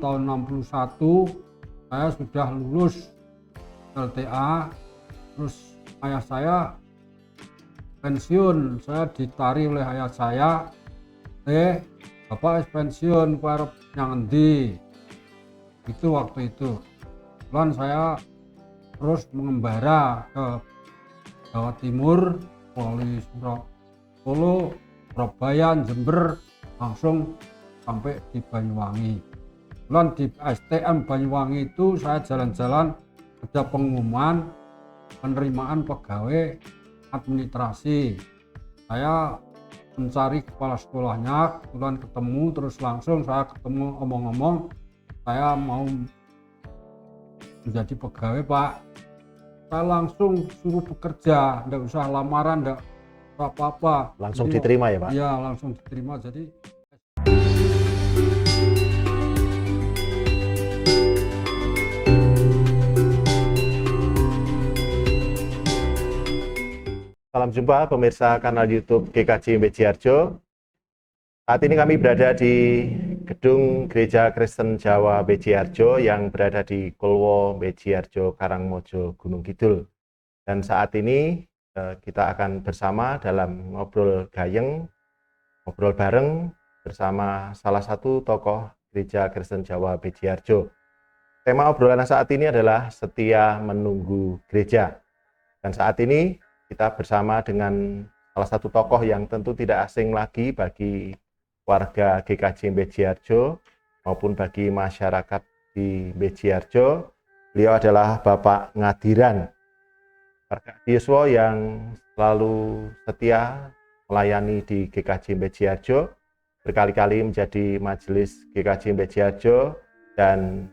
tahun 61 saya sudah lulus LTA, terus ayah saya pensiun, saya ditarik oleh ayah saya, bapak pensiun para yang endi itu waktu itu. Kemudian saya terus mengembara ke Jawa Timur melalui Solo, Surabaya, Jember, langsung sampai di Banyuwangi. Kemudian di STM Banyuwangi itu saya jalan-jalan, ada pengumuman penerimaan pegawai administrasi. Saya mencari kepala sekolahnya, kemudian ketemu, terus langsung saya ketemu, omong-omong saya mau menjadi pegawai Pak. Saya langsung suruh bekerja, enggak usah lamaran, enggak apa-apa. Langsung diterima ya Pak? Iya, langsung diterima. Jadi salam jumpa pemirsa kanal YouTube GKJ Bejiharjo. Saat ini kami berada di gedung Gereja Kristen Jawa Bejiharjo yang berada di Kulwo Bejiharjo, Karangmojo, Gunung Kidul. Dan saat ini kita akan bersama dalam ngobrol gayeng, ngobrol bareng bersama salah satu tokoh Gereja Kristen Jawa Bejiharjo. Tema obrolan saat ini adalah setia menunggu gereja. Dan saat ini kita bersama dengan salah satu tokoh yang tentu tidak asing lagi bagi warga GKJ Bejiharjo maupun bagi masyarakat di Bejiharjo. Beliau adalah Bapak Ngadiran, warga Yuswo yang selalu setia melayani di GKJ Bejiharjo, berkali-kali menjadi majelis GKJ Bejiharjo, dan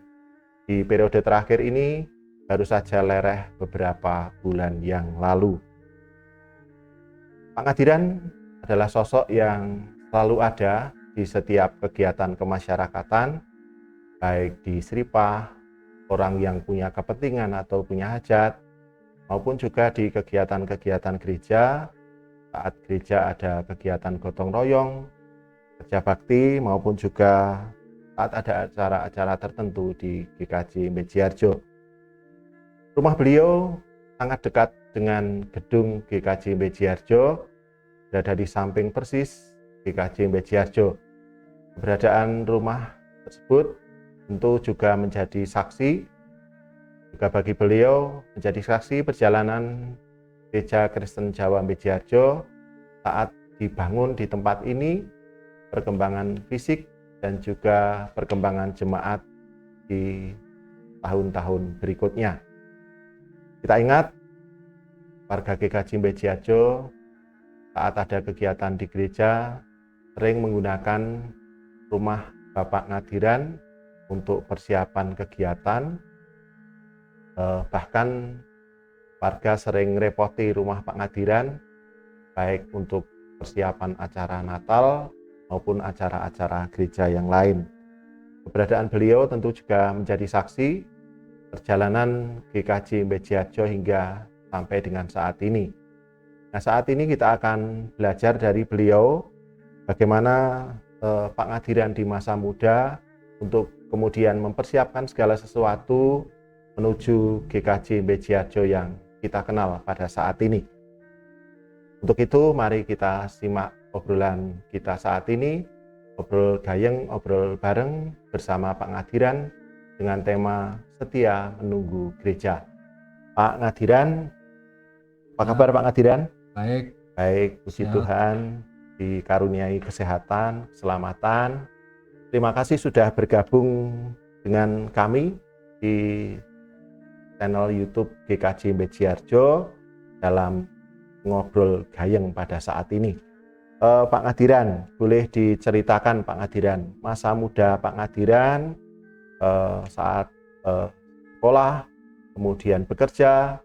di periode terakhir ini baru saja lereh beberapa bulan yang lalu. Pak Ngadiran adalah sosok yang selalu ada di setiap kegiatan kemasyarakatan, baik di Sripah, orang yang punya kepentingan atau punya hajat, maupun juga di kegiatan-kegiatan gereja, saat gereja ada kegiatan gotong royong, kerja bakti, maupun juga saat ada acara-acara tertentu di GKJ Bejiharjo. Rumah beliau sangat dekat dengan gedung GKJ Bejiharjo, berada di samping persis GKJ Bejiharjo. Keberadaan rumah tersebut tentu juga menjadi saksi, juga bagi beliau menjadi saksi perjalanan Gereja Kristen Jawa Bejiharjo saat dibangun di tempat ini, perkembangan fisik dan juga perkembangan jemaat di tahun-tahun berikutnya. Kita ingat warga GKJ Bejiharjo saat ada kegiatan di gereja sering menggunakan rumah Bapak Ngadiran untuk persiapan kegiatan. Bahkan warga sering repoti rumah Pak Ngadiran baik untuk persiapan acara Natal maupun acara-acara gereja yang lain. Keberadaan beliau tentu juga menjadi saksi perjalanan GKJ Bejiharjo hingga sampai dengan saat ini. Nah, saat ini kita akan belajar dari beliau bagaimana Pak Ngadiran di masa muda untuk kemudian mempersiapkan segala sesuatu menuju GKJ Bejiharjo yang kita kenal pada saat ini. Untuk itu, mari kita simak obrolan kita saat ini, obrol gayeng, obrol bareng bersama Pak Ngadiran dengan tema setia menunggu gereja. Pak Ngadiran, apa kabar Pak Ngadiran? baik. Baik, puji Tuhan, dikaruniai kesehatan, keselamatan. Terima kasih sudah bergabung dengan kami di channel YouTube GKJ Bejiharjo dalam ngobrol gayeng pada saat ini. Pak Ngadiran, boleh diceritakan Pak Ngadiran, masa muda Pak Ngadiran saat sekolah, kemudian bekerja,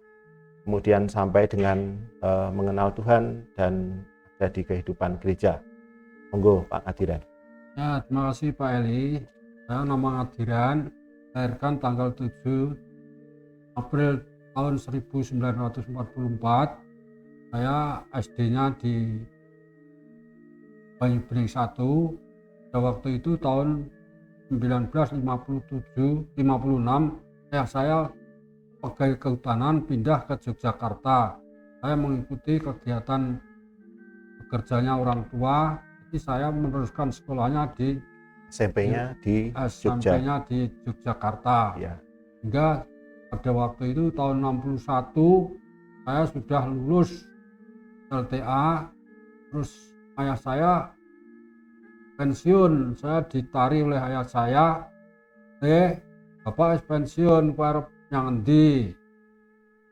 kemudian sampai dengan mengenal Tuhan dan ada di kehidupan gereja. Monggo Pak Ngadiran. Ya, terima kasih Pak Eli. Saya nama Ngadiran, lahirkan tanggal 7 April tahun 1944. Saya SD-nya di Banyu Bening 1. Pada waktu itu tahun 1956 ayah saya pegawai kehutanan pindah ke Yogyakarta. Saya mengikuti kegiatan bekerjanya orang tua, jadi saya meneruskan sekolahnya di SMP-nya di Jogja. SMP-nya di Yogyakarta. Ya. Hingga pada waktu itu tahun 61 saya sudah lulus LTA, terus ayah saya pensiun. Saya ditarik oleh ayah saya, bapak pensiun para yang endi.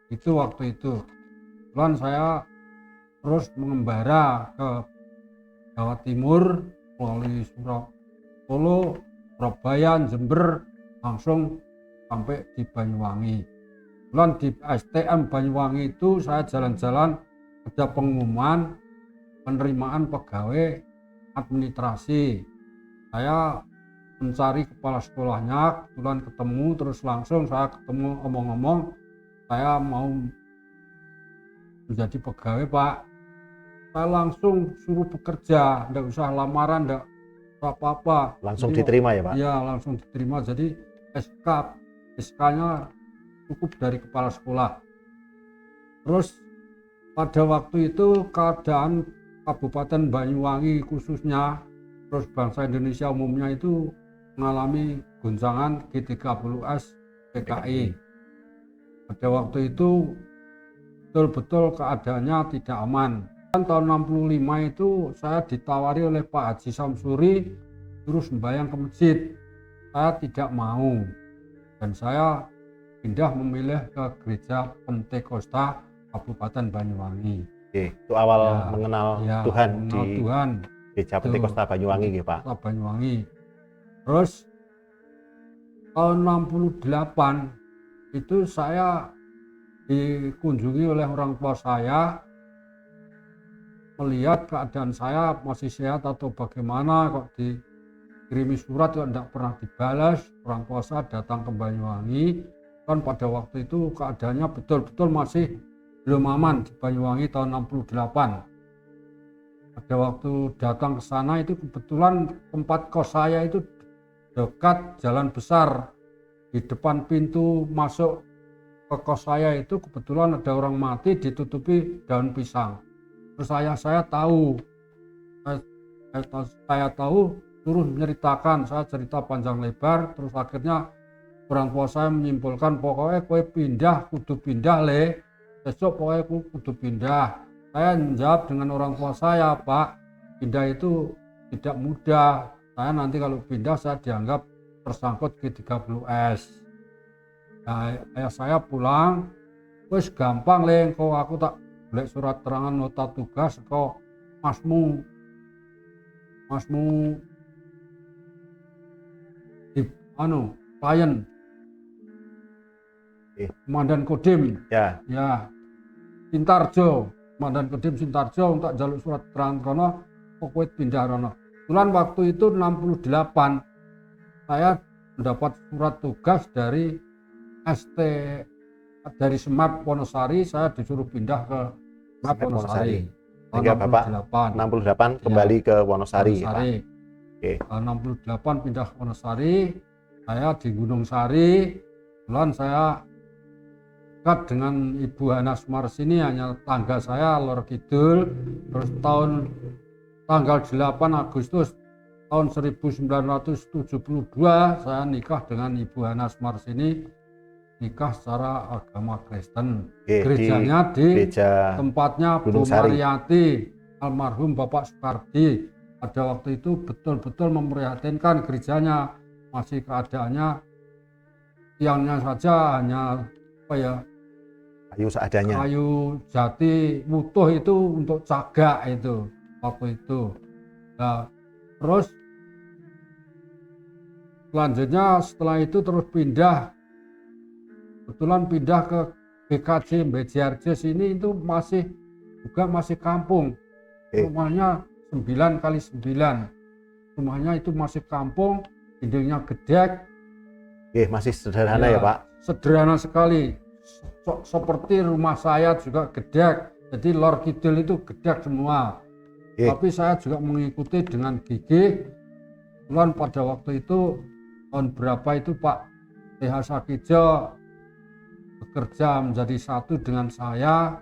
Itu waktu itu. Kemudian saya terus mengembara ke Jawa Timur melalui Solo, Surabaya, Jember, langsung sampai di Banyuwangi. Kemudian di STM Banyuwangi itu saya jalan-jalan, ada pengumuman penerimaan pegawai administrasi. Saya mencari kepala sekolahnya, kebetulan ketemu, terus langsung saya ketemu, ngomong-ngomong, saya mau menjadi pegawai Pak. Saya langsung suruh bekerja, enggak usah lamaran, enggak apa-apa. Langsung Jadi, diterima ya Pak? Iya, langsung diterima. Jadi SK-nya cukup dari kepala sekolah. Terus pada waktu itu keadaan Kabupaten Banyuwangi khususnya, terus bangsa Indonesia umumnya itu mengalami goncangan G30S PKI. Pada waktu itu betul-betul keadaannya tidak aman. Dan tahun 65 itu saya ditawari oleh Pak Haji Samsuri terus sembahyang ke masjid. Saya tidak mau dan saya pindah memilih ke gereja Pentekosta Kabupaten Banyuwangi. Oke, itu awal mengenal Tuhan di Tuhan. gereja Pentekosta Banyuwangi ya Pak? Banyuwangi. Terus tahun 68 itu saya dikunjungi oleh orang tua saya, melihat keadaan saya masih sehat atau bagaimana, kok dikirimi surat kok tidak pernah dibalas. Orang tua saya datang ke Banyuwangi, kan pada waktu itu keadaannya betul-betul masih belum aman di Banyuwangi tahun 68. Pada waktu datang ke sana itu kebetulan tempat kos saya itu dekat jalan besar. Di depan pintu masuk ke kos saya itu kebetulan ada orang mati ditutupi daun pisang. Terus saya tahu, saya tahu, suruh menceritakan, saya cerita panjang lebar, terus akhirnya orang tua saya menyimpulkan pokoknya kowe pindah, kudu pindah le, besok pokoknya kudu pindah. Saya menjawab dengan orang tua saya, Pak, pindah itu tidak mudah, saya nanti kalau pindah saya dianggap tersangkut G30S. Nah, ayah saya pulang, wes gampang le, kau aku tak boleh surat terangan nota tugas kau masmu di klien Komandan Kodim ya Sintarjo, Komandan Kodim Sintarjo untuk jaluk surat terangan kono pokoknya pindah rono. Kebetulan waktu itu 68 saya mendapat surat tugas dari dari Semap Wonosari, saya disuruh pindah ke Semap Wonosari. Sehingga Bapak 68 kembali ke Wonosari. Ya, Oke. 68 pindah ke Wonosari, saya di Gunung Sari. Kebetulan saya dekat dengan Ibu Hana Sumarsini, hanya tangga saya lor kidul. Terus tanggal 8 Agustus tahun 1972 saya nikah dengan Ibu Hana Sumarsini, nikah secara agama Kristen. Gerejanya di gereja tempatnya Bu Mariati, almarhum Bapak Soekardi. Pada waktu itu betul-betul memprihatinkan gerejanya, masih keadaannya tiangnya saja hanya kayu seadanya, kayu jati utuh itu untuk cagak itu waktu itu. Nah, terus selanjutnya setelah itu terus kebetulan pindah ke BKJ BJRJ sini, itu masih kampung. Rumahnya 9x9. Rumahnya itu masih kampung, dindingnya gedek. Masih sederhana ya Pak? Sederhana sekali. Seperti rumah saya juga gedek. Jadi lor kidul itu gedek semua. Tapi saya juga mengikuti dengan gigih. Kebetulan pada waktu itu tahun berapa itu Pak TH Sakijo bekerja menjadi satu dengan saya.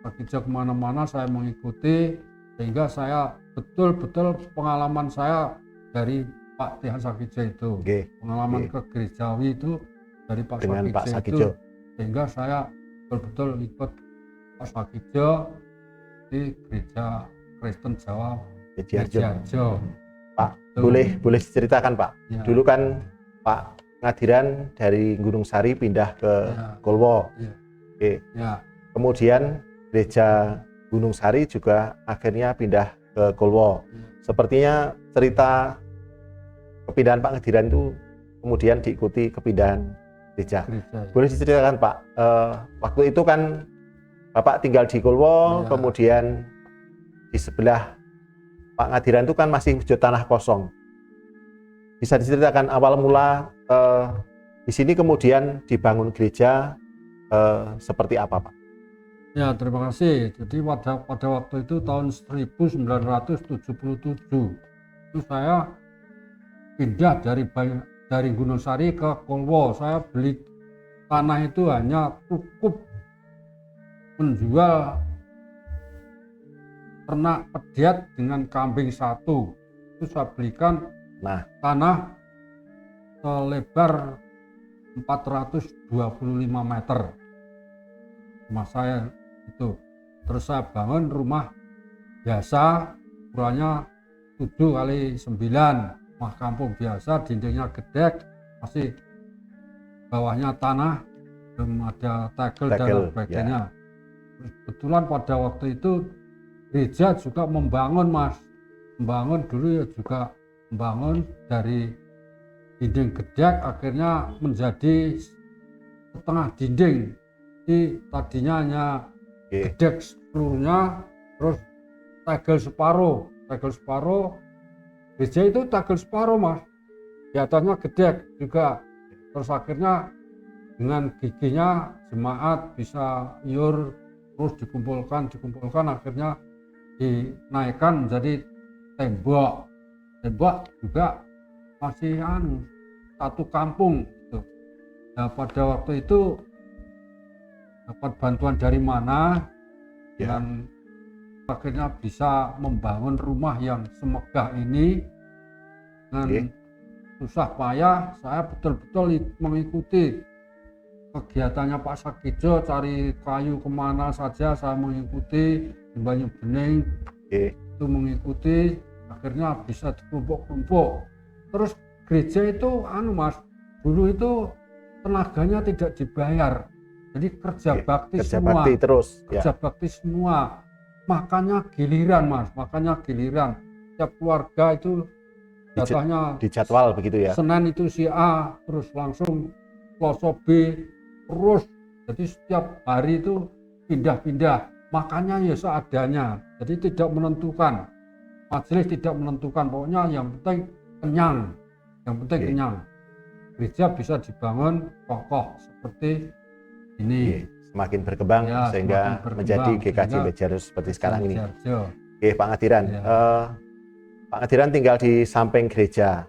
Sakijo kemana-mana saya mengikuti, sehingga saya betul-betul pengalaman saya dari Pak TH Sakijo itu, Oke. pengalaman Oke. ke gerejawi itu dari Pak Dengan Pak Sakijo itu, Sakijo. sehingga saya betul-betul ikut Pak Sakijo di gereja Kristen Jawa Bejarjo. Bejarjo. Pak, Tuh. boleh diceritakan Pak. Ya. Dulu kan Pak Ngadiran dari Gunung Sari pindah ke Ya. Kolwo. Ya. Oke. Ya. Kemudian gereja Gunung Sari juga akhirnya pindah ke Kolwo. Ya. Sepertinya cerita kepindahan Pak Ngadiran itu kemudian diikuti kepindahan gereja. Gereja. Boleh diceritakan Pak, waktu itu kan Bapak tinggal di Kolwo, Ya. kemudian di sebelah Pak Ngadiran itu kan masih wujud tanah kosong. Bisa diceritakan awal mula di sini kemudian dibangun gereja seperti apa Pak? Ya, terima kasih. Jadi pada waktu itu tahun 1977 itu saya pindah dari Gunung Sari ke Kolwo. Saya beli tanah itu hanya cukup menjual ternak pediat dengan kambing satu. Itu saya belikan tanah selebar 425 meter. Rumah saya itu. Terus saya bangun rumah biasa, ukurannya 7 kali 9, rumah kampung biasa, dindingnya gedek, masih bawahnya tanah, belum ada tegel dan sebagainya. Ya. Kebetulan pada waktu itu gereja juga membangun Mas, membangun dulu ya juga membangun dari dinding gedek akhirnya menjadi setengah dinding. Jadi tadinya hanya gedek seluruhnya, terus tegel separuh, gereja itu tegel separuh Mas, di atasnya gedek juga. Terus akhirnya dengan giginya jemaat bisa iur, terus dikumpulkan, akhirnya dinaikkan menjadi tembok juga masih satu kampung gitu. Nah, pada waktu itu dapat bantuan dari mana dan akhirnya bisa membangun rumah yang semegah ini dengan susah payah. Saya betul-betul mengikuti kegiatannya Pak Sakijo, cari kayu kemana saja saya mengikuti, di Banyu Bening itu mengikuti, akhirnya bisa dikelompok-kelompok. Terus gereja itu Mas, dulu itu tenaganya tidak dibayar, jadi kerja bakti semua, kerja bakti semua, makannya giliran Mas, setiap keluarga itu jatahnya dijadwal begitu ya. Senin itu si A, terus langsung Selasa B, terus jadi setiap hari itu pindah-pindah, makannya ya seadanya, jadi tidak menentukan, majelis tidak menentukan, pokoknya yang penting kenyang, kenyang. Gereja bisa dibangun kokoh seperti ini. Semakin berkembang sehingga menjadi GKJ Bejarjo seperti sekarang ini. Oke Pak Ngadiran, Pak Ngadiran tinggal di samping gereja.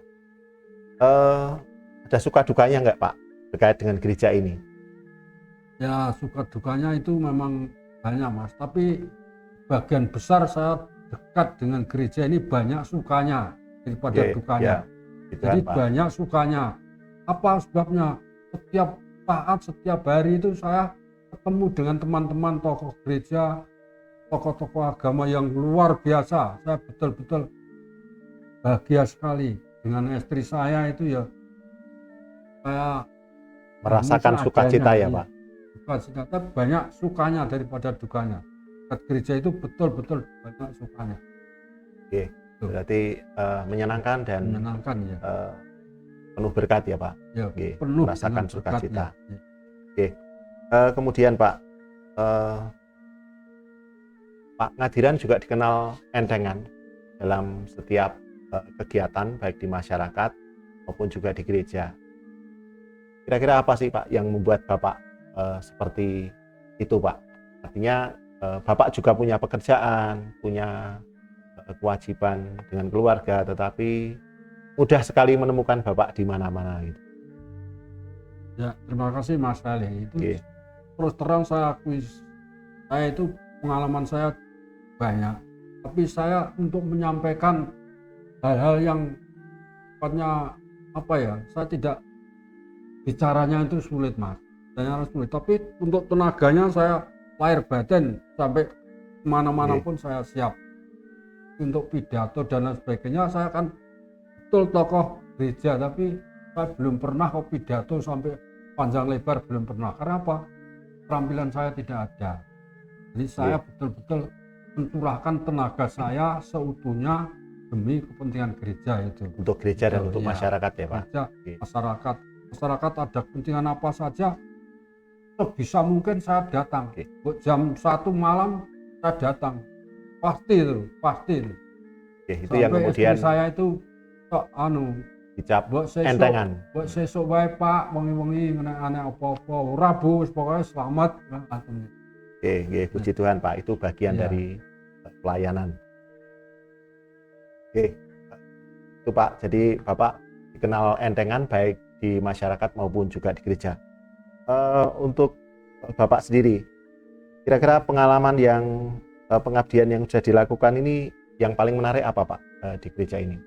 Ada suka dukanya nggak Pak terkait dengan gereja ini? Ya, suka dukanya itu memang banyak Mas, tapi bagian besar saya dekat dengan gereja ini banyak sukanya daripada dukanya. Jadi banyak sukanya. Apa sebabnya? Setiap saat, setiap hari itu saya ketemu dengan teman-teman tokoh gereja, tokoh-tokoh agama yang luar biasa. Saya betul-betul bahagia sekali dengan istri saya itu ya. Saya merasakan sukacita ya Pak. Sukacita, banyak sukanya daripada dukanya. Gereja itu betul-betul banyak sukanya. Oke, berarti menyenangkan dan ya. Penuh berkat ya Pak. Ya, penuh merasakan sukacita. Ya. Oke, kemudian Pak, Pak Ngadiran juga dikenal entengan dalam setiap kegiatan baik di masyarakat maupun juga di gereja. Kira-kira apa sih Pak yang membuat Bapak seperti itu Pak? Artinya Bapak juga punya pekerjaan, punya kewajiban dengan keluarga, tetapi mudah sekali menemukan Bapak di mana-mana gitu. Ya, terima kasih Mas Ali. Itu Oke. terus terang saya akui, saya itu pengalaman saya banyak. Tapi saya untuk menyampaikan hal-hal yang sifatnya apa ya, saya tidak bicaranya itu sulit Mas. Saya sulit. Tapi untuk tenaganya saya lahir batin sampai kemana-mana pun saya siap. Untuk pidato dan lain sebagainya saya kan betul tokoh gereja, tapi saya belum pernah kok pidato sampai panjang lebar, belum pernah. Karena apa? Keterampilan saya tidak ada. Jadi saya betul-betul mencurahkan tenaga saya seutuhnya demi kepentingan gereja itu. Untuk gereja dan untuk Iya, masyarakat ya Pak. gereja, masyarakat ada kepentingan apa saja, sebisa mungkin saya datang. Jam 1 malam saya datang. Pasti itu. Itu Sampai yang kemudian istri saya itu dicap mbok entengan. sesuk wae Pak, wengi-wengi ana apa-apa. Ora Bu, pokoknya selamat. Puji Tuhan Pak, itu bagian Iya. dari pelayanan. Itu Pak, jadi Bapak dikenal entengan baik di masyarakat maupun juga di gereja. Untuk Bapak sendiri, kira-kira pengalaman yang pengabdian yang sudah dilakukan ini yang paling menarik apa Pak di gereja ini?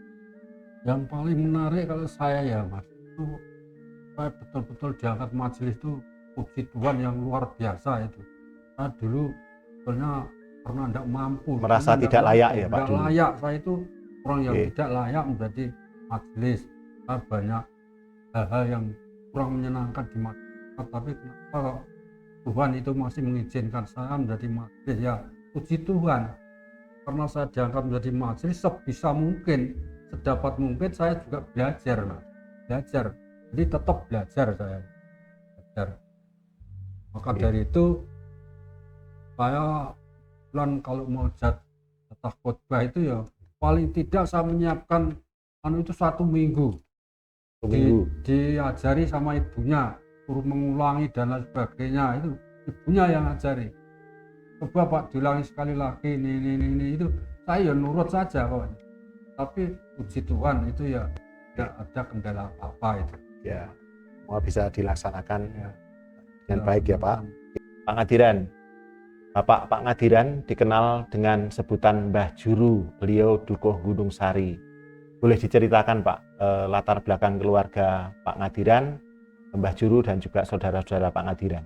Yang paling menarik kalau saya ya Mas, itu saya betul-betul diangkat majelis itu puji Tuhan yang luar biasa itu. Saya dulu sebenarnya pernah tidak mampu. Merasa tidak layak ya Pak? Tidak layak, saya itu orang yang Oke. tidak layak menjadi majelis. Saya banyak hal-hal yang kurang menyenangkan di masyarakat, tapi kenapa kok Tuhan itu masih mengizinkan saya menjadi majelis? Ya puji Tuhan, karena saya diangkat menjadi majelis, sebisa mungkin, sedapat mungkin saya juga belajar Mas. Belajar, jadi tetap belajar saya. Maka dari itu saya kalau mau jatah khotbah itu ya paling tidak saya menyiapkan itu 1 minggu. Diajari sama ibunya, suruh mengulangi dan lain sebagainya, itu ibunya yang ngajari. Coba Pak diulangi sekali lagi ini itu saya ya nurut saja kawan. Tapi puji Tuhan itu ya tidak ada kendala apa itu. Ya, semua bisa dilaksanakan Ya. dengan baik ya Pak. Pak Ngadiran, Bapak Ngadiran dikenal dengan sebutan Mbah Juru, beliau Dukuh Gunung Sari. Boleh diceritakan Pak latar belakang keluarga Pak Ngadiran, Mbah Juru dan juga saudara-saudara Pak Ngadiran?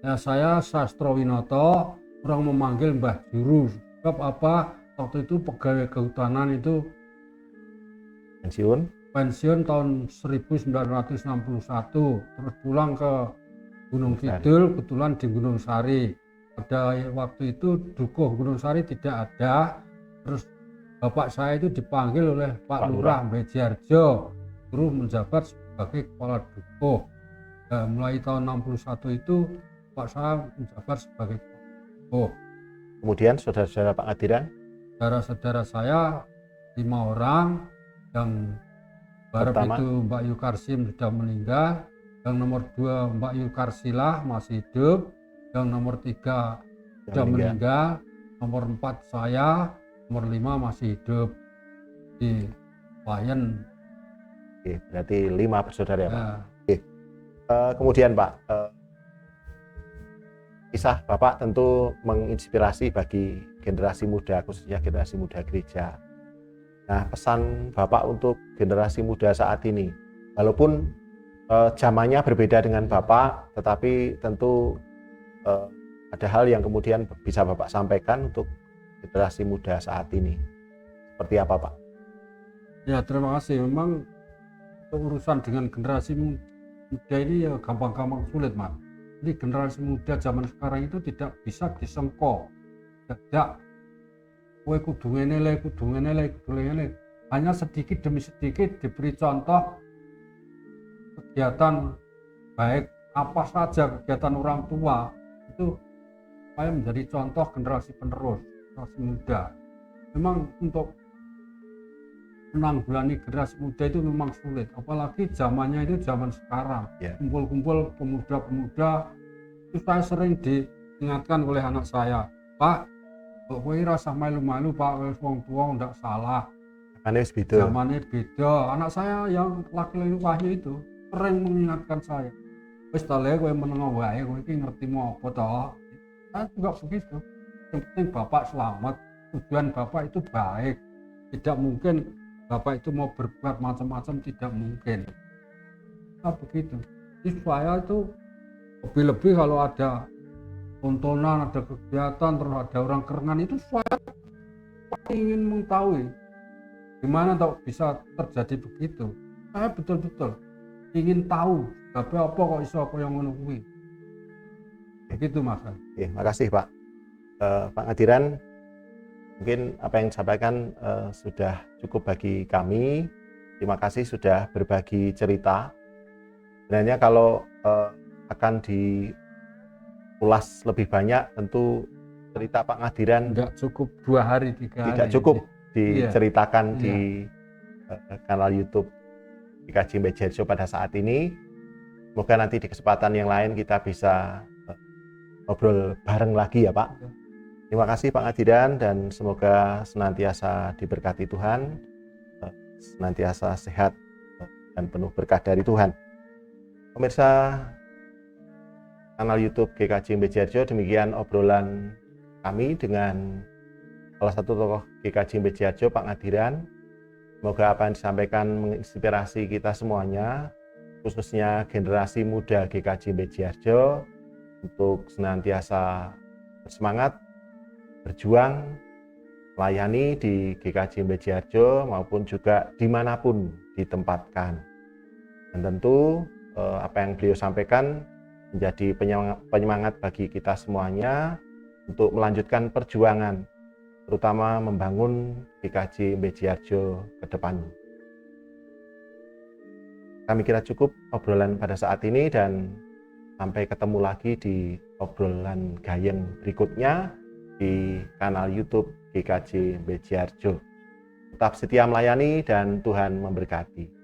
Ya saya Sastro Winoto, orang memanggil Mbah Juru. Sebab apa? Waktu itu pegawai kehutanan itu pensiun tahun 1961, terus pulang ke Gunung Kidul, kebetulan di Gunung Sari. Pada waktu itu Dukuh Gunung Sari tidak ada, terus bapak saya itu dipanggil oleh Pak Lurah Bejarjo, terus menjabat sebagai kepala Dukuh. Nah, mulai tahun 61 itu Pak saya menjabat sebagai kepala Dukuh. Kemudian saudara-saudara Pak Ngadiran? Saudara-saudara saya 5 orang, yang baru itu Mbak Yu Karsim sudah meninggal, yang nomor 2 Mbak Yu Karsilah masih hidup, yang nomor 3 sudah meninggal, nomor 4 saya, nomor 5 masih hidup di Payen. Berarti 5 bersaudara ya Pak? Kemudian Pak, kisah Bapak tentu menginspirasi bagi generasi muda, khususnya generasi muda gereja. Nah, pesan Bapak untuk generasi muda saat ini, walaupun zamannya berbeda dengan Bapak, tetapi tentu ada hal yang kemudian bisa Bapak sampaikan untuk generasi muda saat ini. Seperti apa Pak? Ya, terima kasih. Memang urusan dengan generasi muda ini ya gampang-gampang sulit Mas. Jadi generasi muda zaman sekarang itu tidak bisa disengkok. Tidak. Kowe kudu ngene, hanya sedikit demi sedikit diberi contoh kegiatan baik apa saja, kegiatan orang tua itu supaya menjadi contoh generasi penerus, generasi muda. Memang untuk menanggulangi generasi muda itu memang sulit, apalagi zamannya itu zaman sekarang. Kumpul-kumpul pemuda-pemuda itu saya sering diingatkan oleh anak saya, Pak, kowe rasa malu-malu Pak, wong tua ndak salah. Ane wis beda. Zamannya beda. Anak saya yang laki-laki Wahyu itu sering mengingatkan saya, wis ta le kowe menengo wae, kowe iki ngerti mau apa toh. Saya juga begitu. Yang penting Bapak selamat, tujuan Bapak itu baik. Tidak mungkin Bapak itu mau berbuat macam-macam, tidak mungkin. Nah, begitu. Jadi saya itu lebih-lebih kalau ada tontonan, ada kegiatan, terus ada orang kerengan itu saya ingin mengetahui gimana tahu bisa terjadi begitu. Saya betul-betul ingin tahu tapi apa kok iso kaya ngono kuwi. Begitu Mas. Oke, makasih Pak. Pak Ngadiran, mungkin apa yang disampaikan sudah cukup bagi kami. Terima kasih sudah berbagi cerita. Sebenarnya kalau akan diulas lebih banyak, tentu cerita Pak Ngadiran Tidak cukup 2 hari 3 hari. tidak cukup Iya. diceritakan di kanal YouTube GKJ Bejerjo pada saat ini. Semoga nanti di kesempatan yang lain kita bisa ngobrol bareng lagi ya Pak. Iya. Terima kasih Pak Ngadiran dan semoga senantiasa diberkati Tuhan, senantiasa sehat dan penuh berkah dari Tuhan. Pemirsa kanal YouTube GKJ Bejerjo, demikian obrolan kami dengan salah satu tokoh GKJ Bejerjo, Pak Ngadiran. Semoga apa yang disampaikan menginspirasi kita semuanya, khususnya generasi muda GKJ Bejerjo, untuk senantiasa bersemangat, berjuang, melayani di GKJ Bejerjo maupun juga dimanapun ditempatkan. Dan tentu apa yang beliau sampaikan menjadi penyemangat bagi kita semuanya untuk melanjutkan perjuangan, terutama membangun GKJ Bejerjo ke depan. Kami kira cukup obrolan pada saat ini dan sampai ketemu lagi di obrolan gayeng berikutnya di kanal YouTube GKJ Bejerjo. Tetap setia melayani dan Tuhan memberkati.